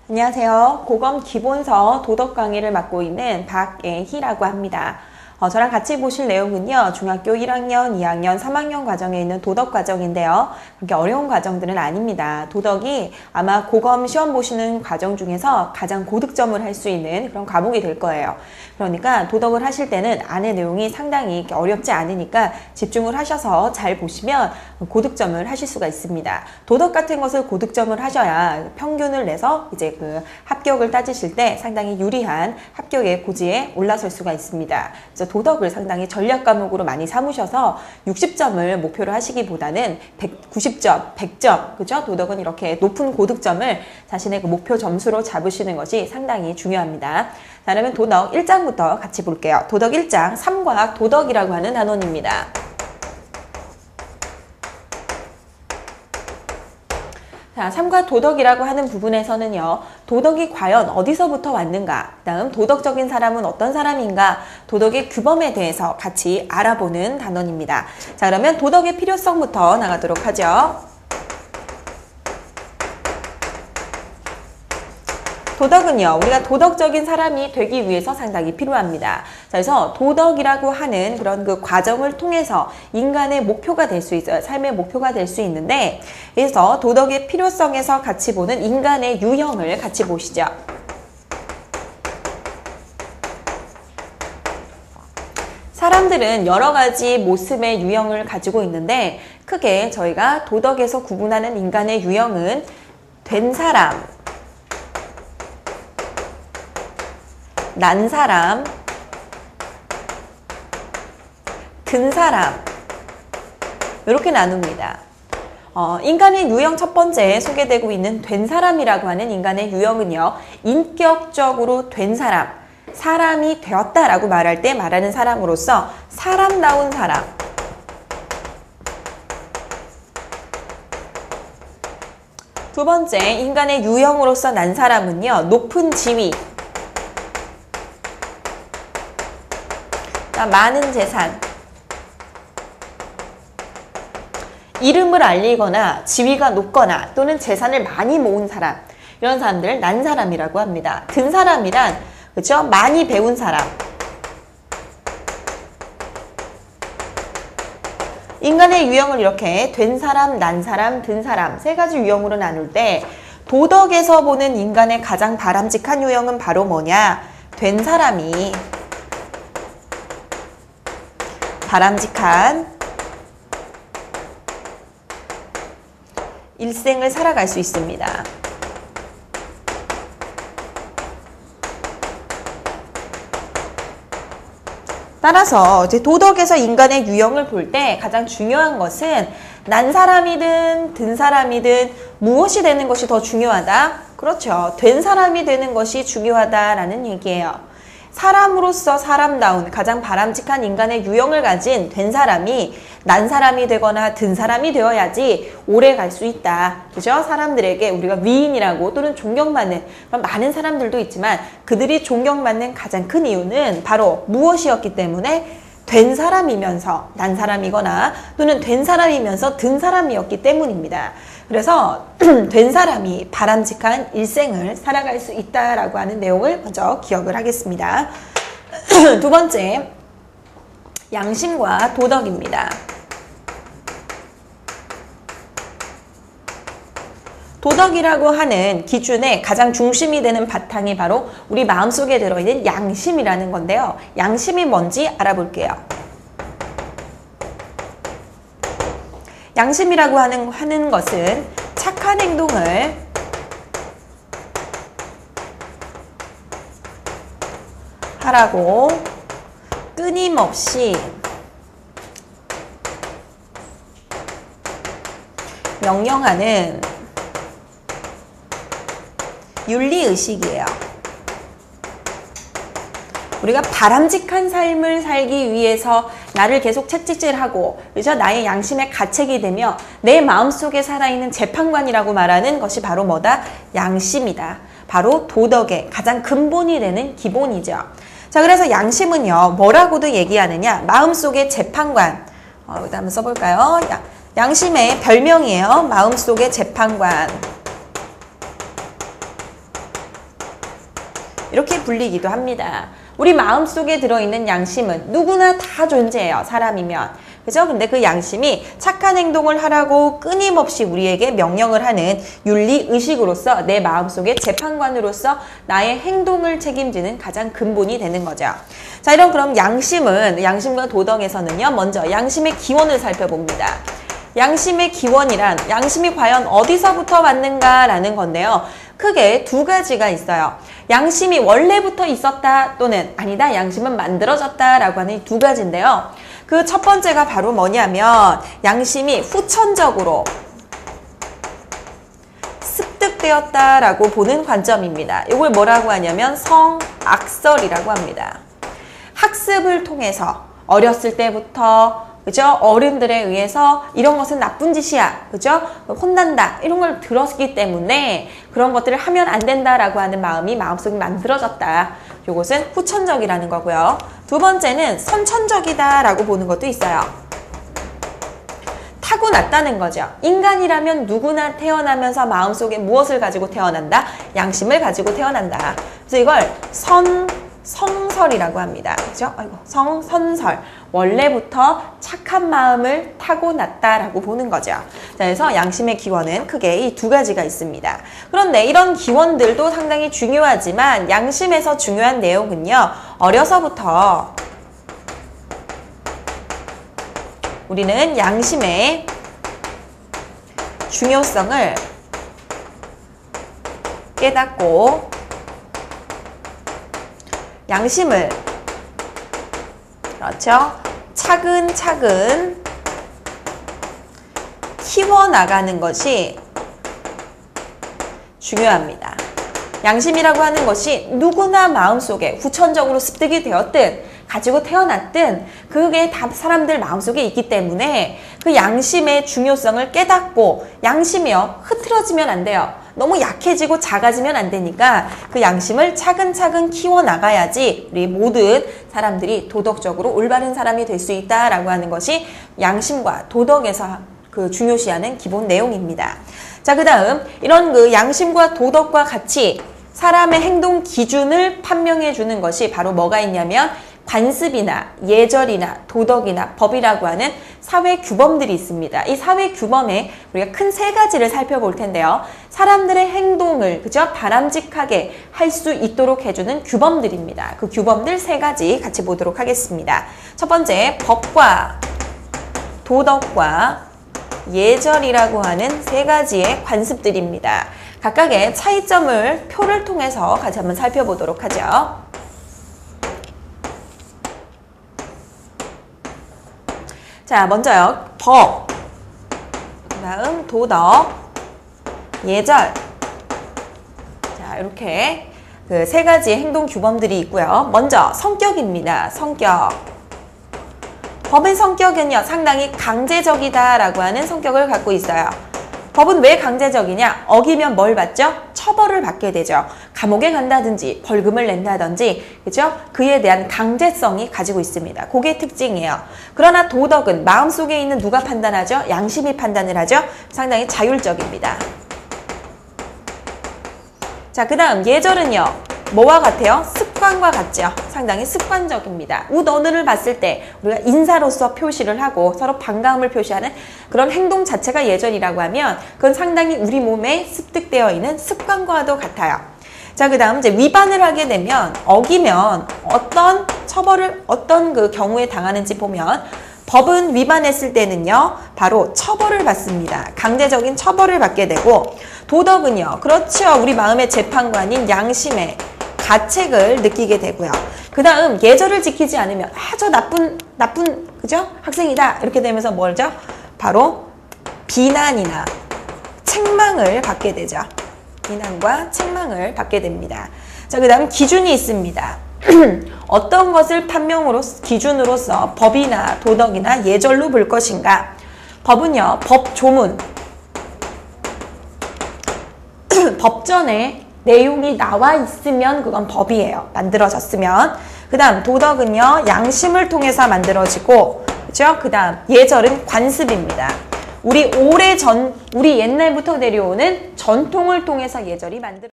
안녕하세요. 고검 기본서 도덕 강의를 맡고 있는 박애희라고 합니다. 저랑 같이 보실 내용은요. 중학교 1학년, 2학년, 3학년 과정에 있는 도덕 과정인데요. 그렇게 어려운 과정들은 아닙니다. 도덕이 아마 고검 시험 보시는 과정 중에서 가장 고득점을 할 수 있는 그런 과목이 될 거예요. 그러니까 도덕을 하실 때는 안의 내용이 상당히 어렵지 않으니까 집중을 하셔서 잘 보시면 고득점을 하실 수가 있습니다. 도덕 같은 것을 고득점을 하셔야 평균을 내서 이제 그 합격을 따지실 때 상당히 유리한 합격의 고지에 올라설 수가 있습니다. 그래서 도덕을 상당히 전략 과목으로 많이 삼으셔서 60점을 목표로 하시기보다는 90점, 100점, 그죠? 도덕은 이렇게 높은 고득점을 자신의 그 목표 점수로 잡으시는 것이 상당히 중요합니다. 자, 그러면 도덕 1장부터 같이 볼게요. 도덕 1장, 삼과학 도덕이라고 하는 단원입니다. 자, 삼과 도덕이라고 하는 부분에서는요. 도덕이 과연 어디서부터 왔는가? 그 다음 도덕적인 사람은 어떤 사람인가? 도덕의 규범에 대해서 같이 알아보는 단원입니다. 자, 그러면 도덕의 필요성부터 나가도록 하죠. 도덕은요, 우리가 도덕적인 사람이 되기 위해서 상당히 필요합니다. 자, 그래서 도덕이라고 하는 그런 그 과정을 통해서 인간의 목표가 될 수 있어요. 삶의 목표가 될 수 있는데, 그래서 도덕의 필요성에서 같이 보는 인간의 유형을 같이 보시죠. 사람들은 여러 가지 모습의 유형을 가지고 있는데, 크게 저희가 도덕에서 구분하는 인간의 유형은 된 사람, 난 사람, 든 사람 이렇게 나눕니다. 인간의 유형 첫 번째 소개되고 있는 된 사람이라고 하는 인간의 유형은요. 인격적으로 된 사람, 사람이 되었다라고 말할 때 말하는 사람으로서 사람다운 사람, 두 번째 인간의 유형으로서 난 사람은요. 높은 지위, 많은 재산, 이름을 알리거나 지위가 높거나 또는 재산을 많이 모은 사람, 이런 사람들을 난 사람이라고 합니다. 든 사람이란 그렇죠? 많이 배운 사람. 인간의 유형을 이렇게 된 사람, 난 사람, 든 사람 세 가지 유형으로 나눌 때 도덕에서 보는 인간의 가장 바람직한 유형은 바로 뭐냐? 된 사람이 바람직한 일생을 살아갈 수 있습니다. 따라서 이제 도덕에서 인간의 유형을 볼 때 가장 중요한 것은 난 사람이든 든 사람이든 무엇이 되는 것이 더 중요하다? 그렇죠. 된 사람이 되는 것이 중요하다라는 얘기예요. 사람으로서 사람다운 가장 바람직한 인간의 유형을 가진 된 사람이 난 사람이 되거나 든 사람이 되어야지 오래 갈 수 있다. 그죠? 사람들에게 우리가 위인이라고 또는 존경받는 그런 많은 사람들도 있지만 그들이 존경받는 가장 큰 이유는 바로 무엇이었기 때문에 된 사람이면서 난 사람이거나 또는 된 사람이면서 든 사람이었기 때문입니다. 그래서 된 사람이 바람직한 일생을 살아갈 수 있다라고 하는 내용을 먼저 기억을 하겠습니다. 두 번째, 양심과 도덕입니다. 도덕이라고 하는 기준의 가장 중심이 되는 바탕이 바로 우리 마음속에 들어있는 양심이라는 건데요. 양심이 뭔지 알아볼게요. 양심이라고 하는 것은 착한 행동을 하라고 끊임없이 명령하는 윤리의식이에요. 우리가 바람직한 삶을 살기 위해서 나를 계속 채찍질하고 그죠? 나의 양심의 가책이 되며 내 마음속에 살아있는 재판관이라고 말하는 것이 바로 뭐다? 양심이다. 바로 도덕의 가장 근본이 되는 기본이죠. 자, 그래서 양심은요. 뭐라고도 얘기하느냐? 마음속의 재판관. 여기다 한번 써볼까요? 양심의 별명이에요. 마음속의 재판관. 이렇게 불리기도 합니다. 우리 마음속에 들어있는 양심은 누구나 다 존재해요. 사람이면. 그죠? 근데 그 양심이 착한 행동을 하라고 끊임없이 우리에게 명령을 하는 윤리의식으로서 내 마음속의 재판관으로서 나의 행동을 책임지는 가장 근본이 되는 거죠. 자, 이런 그럼 양심과 도덕에서는요, 먼저 양심의 기원을 살펴봅니다. 양심의 기원이란 양심이 과연 어디서부터 왔는가라는 건데요. 크게 두 가지가 있어요. 양심이 원래부터 있었다 또는 아니다, 양심은 만들어졌다라고 하는 이 두 가지인데요. 그 첫 번째가 바로 뭐냐면 양심이 후천적으로 습득되었다라고 보는 관점입니다. 이걸 뭐라고 하냐면 성악설이라고 합니다. 학습을 통해서 어렸을 때부터 그죠? 어른들에 의해서 이런 것은 나쁜 짓이야. 그죠? 혼난다. 이런 걸 들었기 때문에 그런 것들을 하면 안 된다라고 하는 마음이 마음속에 만들어졌다. 이것은 후천적이라는 거고요. 두 번째는 선천적이다라고 보는 것도 있어요. 타고났다는 거죠. 인간이라면 누구나 태어나면서 마음속에 무엇을 가지고 태어난다? 양심을 가지고 태어난다. 그래서 이걸 성설이라고 합니다. 그죠? 아이고, 선설. 원래부터 착한 마음을 타고났다라고 보는 거죠. 자, 그래서 양심의 기원은 크게 이 두 가지가 있습니다. 그런데 이런 기원들도 상당히 중요하지만 양심에서 중요한 내용은요. 어려서부터 우리는 양심의 중요성을 깨닫고 양심을 그렇죠. 차근차근 키워나가는 것이 중요합니다. 양심이라고 하는 것이 누구나 마음속에 후천적으로 습득이 되었든 가지고 태어났든 그게 다 사람들 마음속에 있기 때문에 그 양심의 중요성을 깨닫고 양심이요. 흐트러지면 안 돼요. 너무 약해지고 작아지면 안 되니까 그 양심을 차근차근 키워나가야지 우리 모든 사람들이 도덕적으로 올바른 사람이 될 수 있다라고 하는 것이 양심과 도덕에서 그 중요시하는 기본 내용입니다. 자, 그 다음 이런 그 양심과 도덕과 같이 사람의 행동 기준을 판명해 주는 것이 바로 뭐가 있냐면 관습이나 예절이나 도덕이나 법이라고 하는 사회 규범들이 있습니다. 이 사회 규범에 우리가 큰 세 가지를 살펴볼 텐데요. 사람들의 행동을 그죠? 바람직하게 할 수 있도록 해주는 규범들입니다. 그 규범들 세 가지 같이 보도록 하겠습니다. 첫 번째, 법과 도덕과 예절이라고 하는 세 가지의 관습들입니다. 각각의 차이점을 표를 통해서 같이 한번 살펴보도록 하죠. 자, 먼저요. 법, 그 다음 도덕, 예절. 자, 이렇게 그 세 가지의 행동 규범들이 있고요. 먼저 성격입니다. 성격. 법의 성격은요, 상당히 강제적이다라고 하는 성격을 갖고 있어요. 법은 왜 강제적이냐? 어기면 뭘 받죠? 처벌을 받게 되죠. 감옥에 간다든지 벌금을 낸다든지 그죠? 그에 대한 강제성이 가지고 있습니다. 그게 특징이에요. 그러나 도덕은 마음속에 있는 누가 판단하죠? 양심이 판단을 하죠. 상당히 자율적입니다. 자, 그 다음 예절은요. 뭐와 같아요? 습관과 같죠. 상당히 습관적입니다. 웃어늘을 봤을 때 우리가 인사로서 표시를 하고 서로 반가움을 표시하는 그런 행동 자체가 예절이라고 하면 그건 상당히 우리 몸에 습득되어 있는 습관과도 같아요. 자, 그 다음 이제 위반을 하게 되면 어기면 어떤 처벌을 어떤 그 경우에 당하는지 보면 법은 위반했을 때는요. 바로 처벌을 받습니다. 강제적인 처벌을 받게 되고 도덕은요. 그렇죠. 우리 마음의 재판관인 양심의 가책을 느끼게 되고요. 그 다음 예절을 지키지 않으면 저 나쁜 그죠? 학생이다 이렇게 되면서 뭐죠? 바로 비난이나 책망을 받게 되죠. 비난과 책망을 받게 됩니다. 자, 그 다음 기준이 있습니다. 어떤 것을 기준으로서 법이나 도덕이나 예절로 볼 것인가? 법은요. 법조문 법전에 내용이 나와 있으면 그건 법이에요. 만들어졌으면. 그 다음 도덕은요. 양심을 통해서 만들어지고 그죠? 그 다음 예절은 관습입니다. 우리 옛날부터 내려오는 전통을 통해서 예절이 만들어집니다.